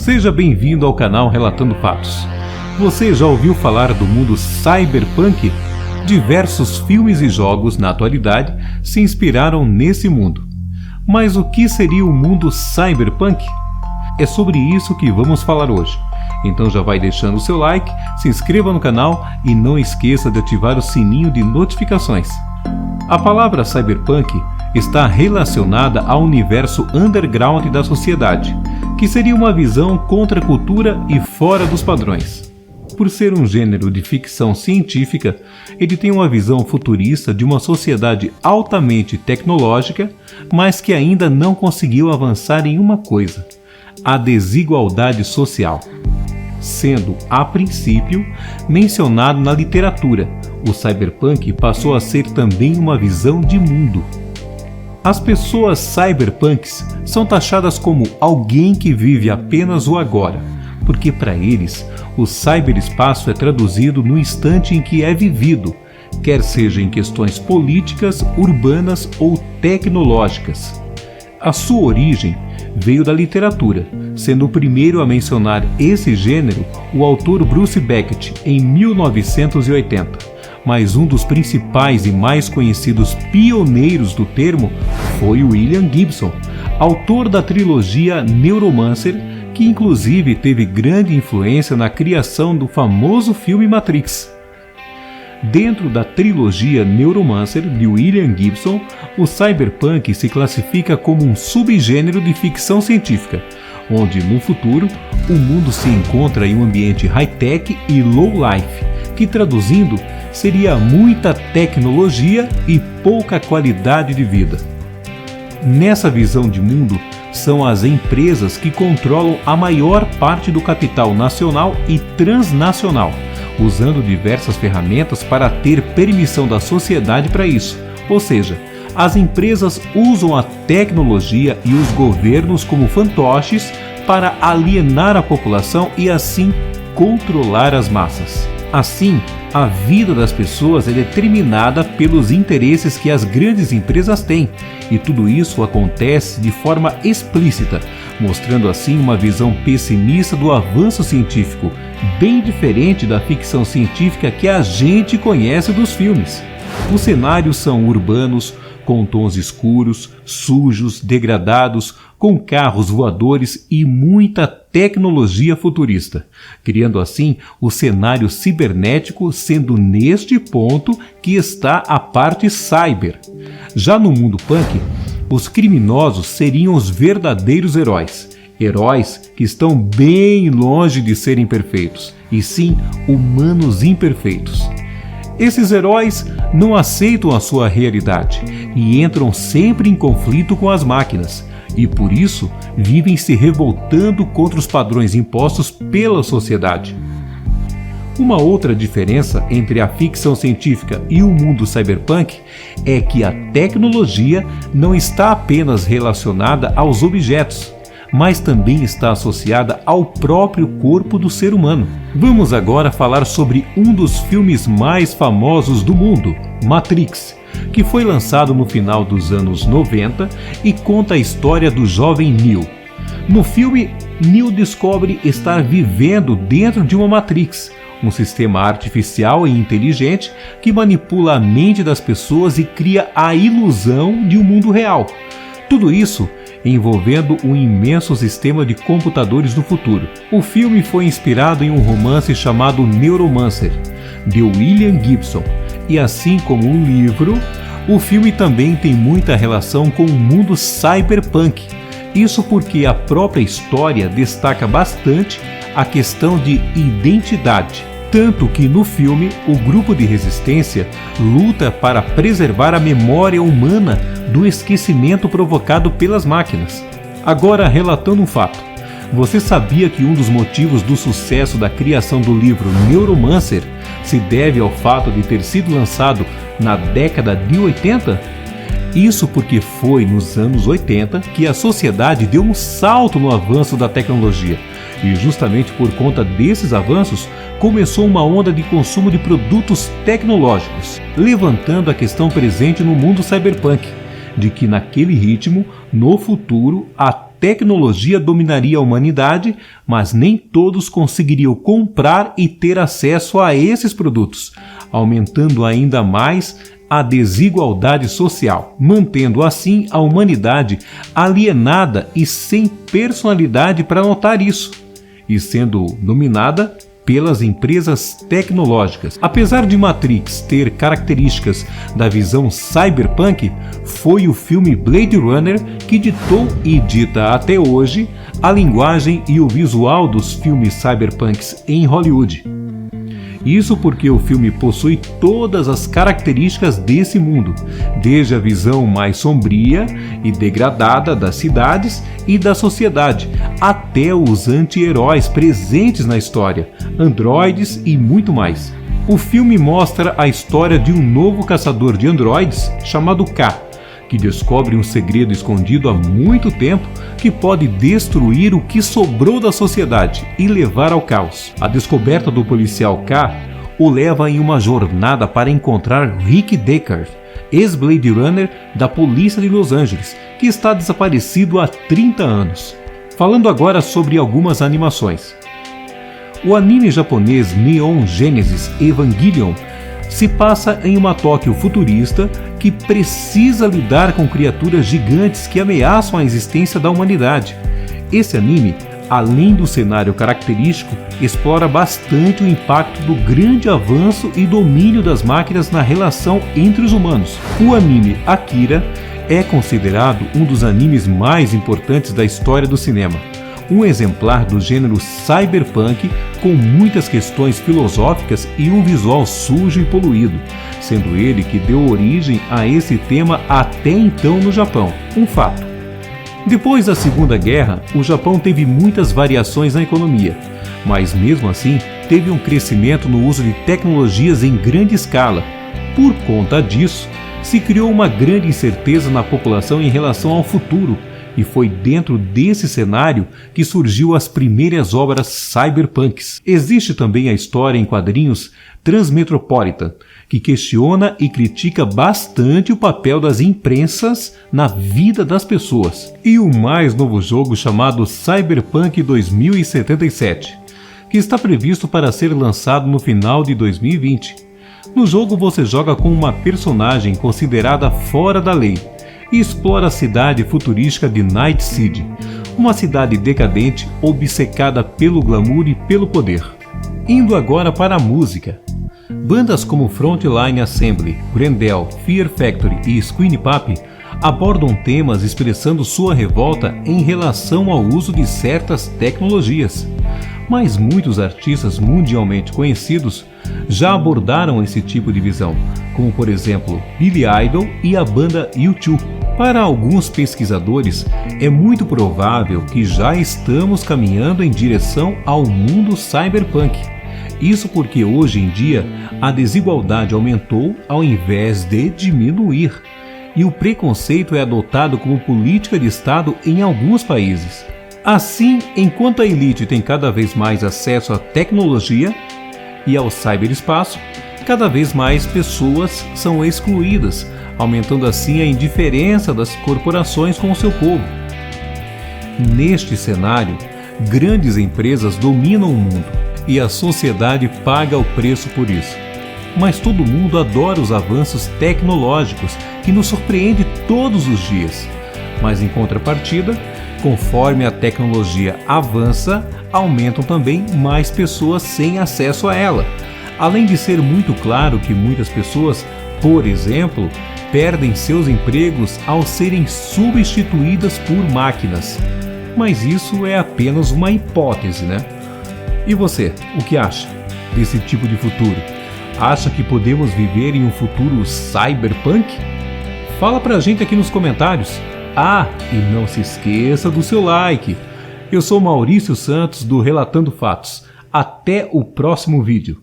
Seja bem-vindo ao canal Relatando Fatos. Você já ouviu falar do mundo cyberpunk? Diversos filmes e jogos na atualidade se inspiraram nesse mundo. Mas o que seria o mundo cyberpunk? É sobre isso que vamos falar hoje. Então já vai deixando o seu like, se inscreva no canal e não esqueça de ativar o sininho de notificações. A palavra cyberpunk está relacionada ao universo underground da sociedade, que seria uma visão contra a cultura e fora dos padrões. Por ser um gênero de ficção científica, ele tem uma visão futurista de uma sociedade altamente tecnológica, mas que ainda não conseguiu avançar em uma coisa: a desigualdade social. Sendo, a princípio, mencionado na literatura, o cyberpunk passou a ser também uma visão de mundo. As pessoas cyberpunks são taxadas como alguém que vive apenas o agora, porque para eles o cyberespaço é traduzido no instante em que é vivido, quer seja em questões políticas, urbanas ou tecnológicas. A sua origem veio da literatura, sendo o primeiro a mencionar esse gênero o autor Bruce Beckett em 1980. Mas um dos principais e mais conhecidos pioneiros do termo foi William Gibson, autor da trilogia Neuromancer, que inclusive teve grande influência na criação do famoso filme Matrix. Dentro da trilogia Neuromancer de William Gibson, o cyberpunk se classifica como um subgênero de ficção científica, onde no futuro o mundo se encontra em um ambiente high-tech e low-life, que traduzindo seria muita tecnologia e pouca qualidade de vida. Nessa visão de mundo, são as empresas que controlam a maior parte do capital nacional e transnacional, usando diversas ferramentas para ter permissão da sociedade para isso. Ou seja, as empresas usam a tecnologia e os governos como fantoches para alienar a população e assim controlar as massas. Assim, a vida das pessoas é determinada pelos interesses que as grandes empresas têm, e tudo isso acontece de forma explícita, mostrando assim uma visão pessimista do avanço científico, bem diferente da ficção científica que a gente conhece dos filmes. Os cenários são urbanos, com tons escuros, sujos, degradados, com carros voadores e muita tecnologia futurista, criando assim o cenário cibernético, sendo neste ponto que está a parte cyber. Já no mundo punk, os criminosos seriam os verdadeiros heróis. Heróis que estão bem longe de serem perfeitos, e sim humanos imperfeitos. Esses heróis não aceitam a sua realidade e entram sempre em conflito com as máquinas, e por isso vivem se revoltando contra os padrões impostos pela sociedade. Uma outra diferença entre a ficção científica e o mundo cyberpunk é que a tecnologia não está apenas relacionada aos objetos, mas também está associada ao próprio corpo do ser humano. Vamos agora falar sobre um dos filmes mais famosos do mundo, Matrix, que foi lançado no final dos anos 90 e conta a história do jovem Neo. No filme, Neo descobre estar vivendo dentro de uma Matrix, um sistema artificial e inteligente que manipula a mente das pessoas e cria a ilusão de um mundo real. Tudo isso envolvendo um imenso sistema de computadores do futuro. O filme foi inspirado em um romance chamado Neuromancer, de William Gibson, e assim como o livro, o filme também tem muita relação com o mundo cyberpunk. Isso porque a própria história destaca bastante a questão de identidade. Tanto que no filme, o grupo de resistência luta para preservar a memória humana do esquecimento provocado pelas máquinas. Agora, relatando um fato. Você sabia que um dos motivos do sucesso da criação do livro Neuromancer se deve ao fato de ter sido lançado na década de 80? Isso porque foi nos anos 80 que a sociedade deu um salto no avanço da tecnologia. E justamente por conta desses avanços, começou uma onda de consumo de produtos tecnológicos, levantando a questão presente no mundo cyberpunk, de que naquele ritmo, no futuro, a tecnologia dominaria a humanidade, mas nem todos conseguiriam comprar e ter acesso a esses produtos, aumentando ainda mais a desigualdade social, mantendo assim a humanidade alienada e sem personalidade para notar isso, e sendo dominada pelas empresas tecnológicas. Apesar de Matrix ter características da visão cyberpunk, foi o filme Blade Runner que ditou e dita até hoje a linguagem e o visual dos filmes cyberpunks em Hollywood. Isso porque o filme possui todas as características desse mundo, desde a visão mais sombria e degradada das cidades e da sociedade, até os anti-heróis presentes na história, androides e muito mais. O filme mostra a história de um novo caçador de androides chamado K, que descobre um segredo escondido há muito tempo que pode destruir o que sobrou da sociedade e levar ao caos. A descoberta do policial K o leva em uma jornada para encontrar Rick Deckard, ex-Blade Runner da polícia de Los Angeles, que está desaparecido há 30 anos. Falando agora sobre algumas animações. O anime japonês Neon Genesis Evangelion se passa em uma Tóquio futurista que precisa lidar com criaturas gigantes que ameaçam a existência da humanidade. Esse anime, além do cenário característico, explora bastante o impacto do grande avanço e domínio das máquinas na relação entre os humanos. O anime Akira é considerado um dos animes mais importantes da história do cinema. Um exemplar do gênero cyberpunk com muitas questões filosóficas e um visual sujo e poluído, sendo ele que deu origem a esse tema até então no Japão. Um fato. Depois da Segunda Guerra, o Japão teve muitas variações na economia, mas mesmo assim teve um crescimento no uso de tecnologias em grande escala. Por conta disso, se criou uma grande incerteza na população em relação ao futuro, e foi dentro desse cenário que surgiu as primeiras obras cyberpunks. Existe também a história em quadrinhos Transmetropolitan, que questiona e critica bastante o papel das imprensas na vida das pessoas. E o mais novo jogo chamado Cyberpunk 2077, que está previsto para ser lançado no final de 2020. No jogo você joga com uma personagem considerada fora da lei, e explora a cidade futurística de Night City, uma cidade decadente obcecada pelo glamour e pelo poder. Indo agora para a música. Bandas como Frontline Assembly, Grendel, Fear Factory e Squeenie Pap abordam temas expressando sua revolta em relação ao uso de certas tecnologias. Mas muitos artistas mundialmente conhecidos já abordaram esse tipo de visão, como por exemplo Billy Idol e a banda U2. Para alguns pesquisadores, é muito provável que já estamos caminhando em direção ao mundo cyberpunk. Isso porque hoje em dia a desigualdade aumentou ao invés de diminuir, e o preconceito é adotado como política de Estado em alguns países. Assim, enquanto a elite tem cada vez mais acesso à tecnologia e ao ciberespaço, cada vez mais pessoas são excluídas, aumentando assim a indiferença das corporações com o seu povo. Neste cenário, grandes empresas dominam o mundo e a sociedade paga o preço por isso. Mas todo mundo adora os avanços tecnológicos que nos surpreendem todos os dias. Mas em contrapartida, conforme a tecnologia avança, aumentam também mais pessoas sem acesso a ela. Além de ser muito claro que muitas pessoas, por exemplo, perdem seus empregos ao serem substituídas por máquinas. Mas isso é apenas uma hipótese, né? E você, o que acha desse tipo de futuro? Acha que podemos viver em um futuro cyberpunk? Fala pra gente aqui nos comentários. Ah, e não se esqueça do seu like. Eu sou Maurício Santos do Relatando Fatos. Até o próximo vídeo.